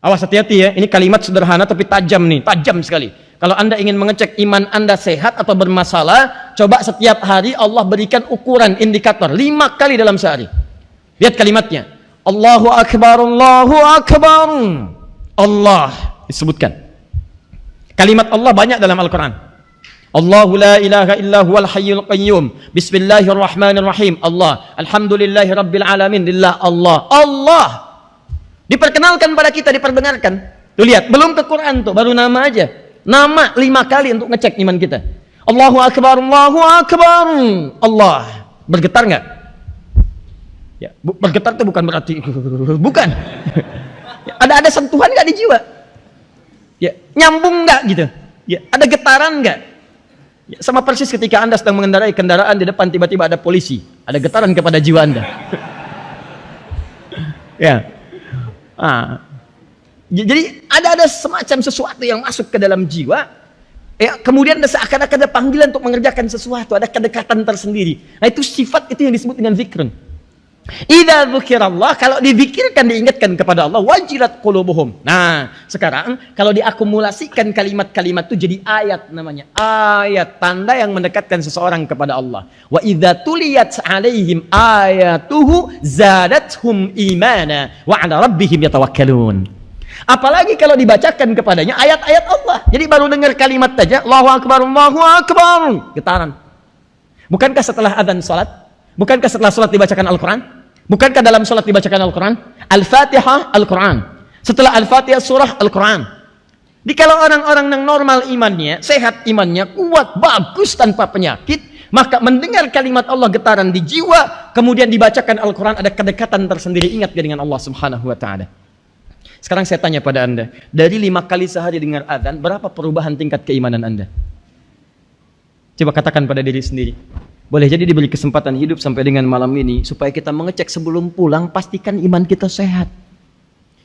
Awas, hati-hati ya, ini kalimat sederhana tapi tajam nih, tajam sekali. Kalau Anda ingin mengecek iman Anda sehat atau bermasalah, coba setiap hari Allah berikan ukuran, indikator 5 kali dalam sehari. Lihat kalimatnya, Allahu Akbar, Allahu Akbar. Allah disebutkan. Kalimat Allah banyak dalam Al-Quran. Allahu la ilaha illa huwal hayyul qayyum. Bismillahirrahmanirrahim. Allah. Alhamdulillahi rabbil alamin. Lillah Allah. Allah. Diperkenalkan pada kita, diperdengarkan. Tuh lihat, belum ke Quran tuh, baru nama aja. Nama 5 kali untuk ngecek iman kita. Allahu Akbar, Allahu Akbar. Allah. Bergetar nggak? Ya, bergetar tuh bukan berarti bukan. Ada sentuhan nggak di jiwa? Ya, nyambung nggak gitu? Ya, ada getaran nggak? Ya, sama persis ketika Anda sedang mengendarai kendaraan, di depan tiba-tiba ada polisi, ada getaran kepada jiwa Anda. Ya. Jadi ada semacam sesuatu yang masuk ke dalam jiwa. Ya, kemudian seakan-akan ada panggilan untuk mengerjakan sesuatu, ada kedekatan tersendiri. Nah, itu sifat itu yang disebut dengan zikrun. Idza dzukirallah, kalau dizikirkan, diingatkan kepada Allah, wajilat qulubuhum. Nah, sekarang kalau diakumulasikan kalimat-kalimat itu jadi ayat namanya. Ayat, tanda yang mendekatkan seseorang kepada Allah. Wa idza tuliyat 'alaihim ayatuhu zadathum imana wa 'ala rabbihim yatawakkalun. Apalagi kalau dibacakan kepadanya ayat-ayat Allah. Jadi baru dengar kalimat saja, Allahu Akbar, Allahu Akbar, getaran. Bukankah setelah adzan salat? Bukankah setelah salat dibacakan Al-Quran? Bukankah dalam salat dibacakan Al-Quran? Al-Fatihah, Al-Quran. Setelah Al-Fatihah, surah Al-Quran. Jadi kalau orang-orang yang normal imannya, sehat imannya, kuat, bagus tanpa penyakit, maka mendengar kalimat Allah getaran di jiwa, kemudian dibacakan Al-Quran, ada kedekatan tersendiri. Ingat dengan Allah Subhanahu wa Ta'ala. Sekarang saya tanya pada Anda, dari 5 kali sehari dengar adzan, berapa perubahan tingkat keimanan Anda? Coba katakan pada diri sendiri. Boleh jadi diberi kesempatan hidup sampai dengan malam ini, supaya kita mengecek sebelum pulang, pastikan iman kita sehat.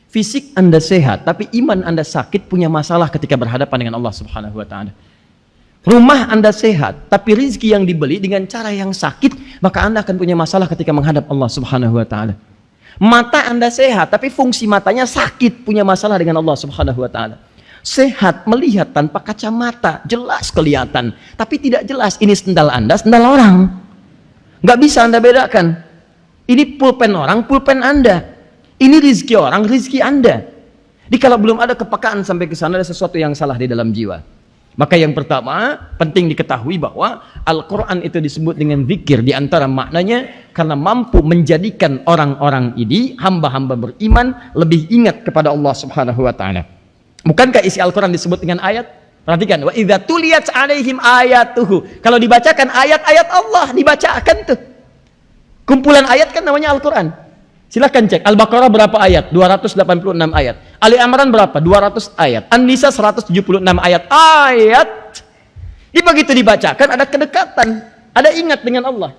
Fisik Anda sehat, tapi iman Anda sakit, punya masalah ketika berhadapan dengan Allah Subhanahu wa Ta'ala. Rumah Anda sehat, tapi rizki yang dibeli dengan cara yang sakit, maka Anda akan punya masalah ketika menghadap Allah Subhanahu wa Ta'ala. Mata Anda sehat, tapi fungsi matanya sakit, punya masalah dengan Allah Subhanahu wa Ta'ala. Sehat, melihat tanpa kacamata, jelas kelihatan, tapi tidak jelas ini sendal Anda, sendal orang. Nggak bisa Anda bedakan. Ini pulpen orang, pulpen Anda. Ini rizki orang, rizki Anda. Jadi kalau belum ada kepekaan sampai ke sana, ada sesuatu yang salah di dalam jiwa. Maka yang pertama, penting diketahui bahwa Al-Quran itu disebut dengan zikir. Di antara maknanya, karena mampu menjadikan orang-orang ini, hamba-hamba beriman, lebih ingat kepada Allah Subhanahu wa Ta'ala. Bukankah isi Al-Quran disebut dengan ayat? Perhatikan, wa idza tuliyat 'alaihim ayatuhu. Kalau dibacakan ayat-ayat Allah, dibacakan tuh. Kumpulan ayat kan namanya Al-Quran. Silahkan cek, Al-Baqarah berapa ayat? 286 ayat. Ali Imran berapa? 200 ayat. An-Nisa 176 ayat. Ayat. Jadi begitu dibacakan, ada kedekatan, ada ingat dengan Allah.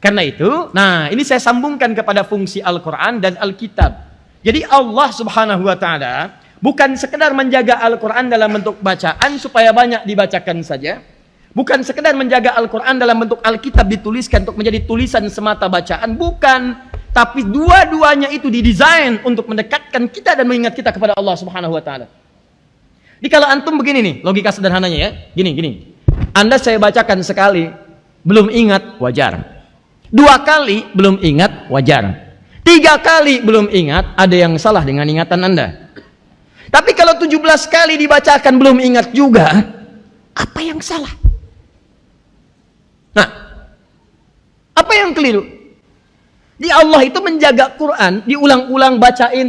Karena itu, nah ini saya sambungkan kepada fungsi Al-Quran dan Alkitab. Jadi Allah Subhanahu wa Ta'ala bukan sekedar menjaga Al-Quran dalam bentuk bacaan supaya banyak dibacakan saja. Bukan sekedar menjaga Al-Quran dalam bentuk Alkitab dituliskan untuk menjadi tulisan semata bacaan. Bukan. Tapi dua-duanya itu didesain untuk mendekatkan kita dan mengingat kita kepada Allah Subhanahu wa Ta'ala. Jadi kalau antum begini nih, logika sederhananya ya. Gini. Anda saya bacakan sekali, belum ingat, wajar. 2 kali, belum ingat, wajar. 3 kali, belum ingat, ada yang salah dengan ingatan Anda. Tapi kalau 17 kali dibacakan belum ingat juga, apa yang salah? Nah, apa yang keliru? Di Allah itu menjaga Quran, diulang-ulang, bacain.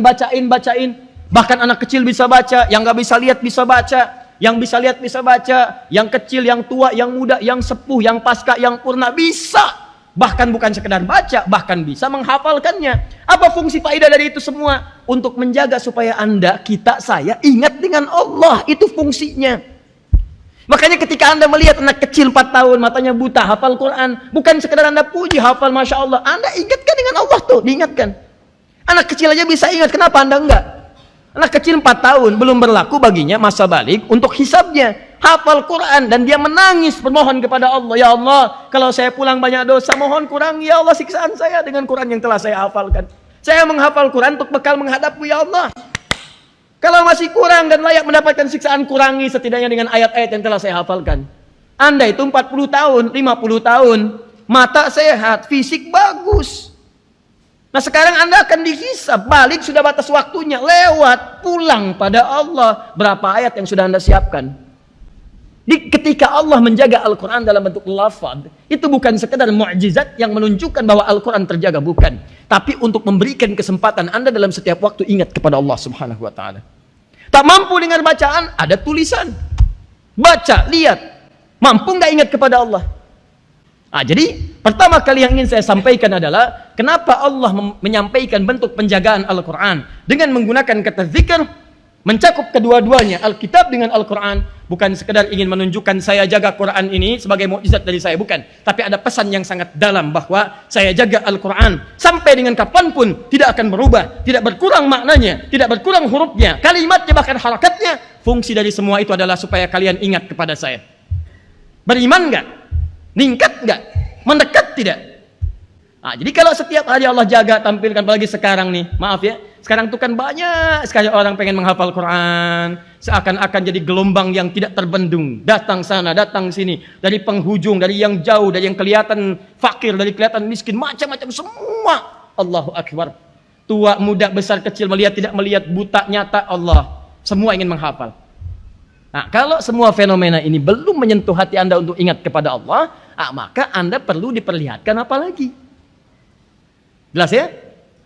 Bahkan anak kecil bisa baca, yang nggak bisa lihat bisa baca, yang bisa lihat bisa baca, yang kecil, yang tua, yang muda, yang sepuh, yang pasca, yang purna bisa. Bahkan bukan sekedar baca, bahkan bisa menghafalkannya. Apa fungsi faedah dari itu semua? Untuk menjaga supaya Anda, kita, saya ingat dengan Allah. Itu fungsinya. Makanya ketika Anda melihat anak kecil 4 tahun, matanya buta, hafal Quran, bukan sekedar Anda puji, hafal Masya Allah. Anda ingatkan dengan Allah tuh, diingatkan. Anak kecil aja bisa ingat, kenapa Anda enggak? Anak kecil 4 tahun, belum berlaku baginya masa balik untuk hisabnya. Hafal Quran dan dia menangis bermohon kepada Allah, ya Allah, kalau saya pulang banyak dosa, mohon kurangi ya Allah siksaan saya dengan Quran yang telah saya hafalkan. Saya menghafal Quran untuk bekal menghadapmu ya Allah. Kalau masih kurang dan layak mendapatkan siksaan, kurangi setidaknya dengan ayat-ayat yang telah saya hafalkan. Anda itu 40 tahun, 50 tahun, mata sehat, fisik bagus. Nah sekarang Anda akan dihisab, balik sudah batas waktunya, lewat, pulang pada Allah. Berapa ayat yang sudah Anda siapkan? Ketika Allah menjaga Al-Quran dalam bentuk lafaz, itu bukan sekedar mukjizat yang menunjukkan bahwa Al-Quran terjaga, bukan. Tapi untuk memberikan kesempatan Anda dalam setiap waktu ingat kepada Allah Subhanahu wa Ta'ala. Tak mampu dengar bacaan, ada tulisan. Baca, lihat. Mampu nggak ingat kepada Allah? Jadi pertama kali yang ingin saya sampaikan adalah kenapa Allah menyampaikan bentuk penjagaan Al-Quran dengan menggunakan kata zikr, mencakup kedua-duanya, Alkitab dengan Al-Quran. Bukan sekedar ingin menunjukkan saya jaga Quran ini sebagai mukjizat dari saya, bukan. Tapi ada pesan yang sangat dalam bahwa saya jaga Al-Quran sampai dengan kapanpun tidak akan berubah, tidak berkurang maknanya, tidak berkurang hurufnya, kalimatnya, bahkan harakatnya. Fungsi dari semua itu adalah supaya kalian ingat kepada saya. Beriman nggak? Ningkat nggak? Mendekat tidak? Jadi kalau setiap hari Allah jaga, tampilkan, apalagi sekarang nih, maaf ya, sekarang itu kan banyak sekali orang pengen menghafal Quran, seakan-akan jadi gelombang yang tidak terbendung, datang sana, datang sini, dari penghujung, dari yang jauh, dari yang kelihatan fakir, dari kelihatan miskin, macam-macam semua. Allahu Akbar. Tua, muda, besar, kecil, melihat, tidak melihat, buta, nyata, Allah, semua ingin menghafal. Kalau semua fenomena ini belum menyentuh hati Anda untuk ingat kepada Allah, maka Anda perlu diperlihatkan apa lagi? Jelas ya?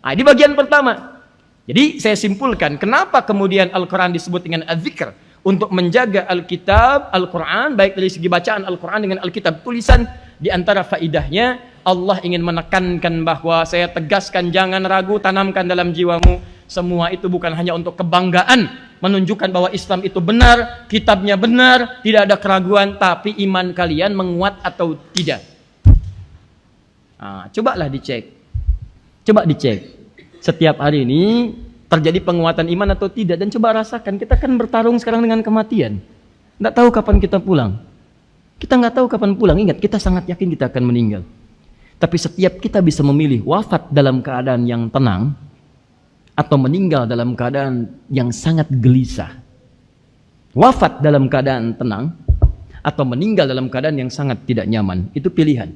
Ini bagian pertama. Jadi saya simpulkan kenapa kemudian Al-Quran disebut dengan az-zikr, untuk menjaga Alkitab, Al-Quran, baik dari segi bacaan Al-Quran dengan Alkitab tulisan. Di antara faidahnya Allah ingin menekankan bahwa saya tegaskan, jangan ragu, tanamkan dalam jiwamu, semua itu bukan hanya untuk kebanggaan, menunjukkan bahwa Islam itu benar, kitabnya benar, tidak ada keraguan, tapi iman kalian menguat atau tidak. Cobalah dicek. Coba dicek, setiap hari ini terjadi penguatan iman atau tidak, dan coba rasakan. Kita kan bertarung sekarang dengan kematian. Nggak tahu kapan kita pulang. Kita nggak tahu kapan pulang. Ingat, kita sangat yakin kita akan meninggal. Tapi setiap kita bisa memilih wafat dalam keadaan yang tenang atau meninggal dalam keadaan yang sangat gelisah. Wafat dalam keadaan tenang atau meninggal dalam keadaan yang sangat tidak nyaman, itu pilihan.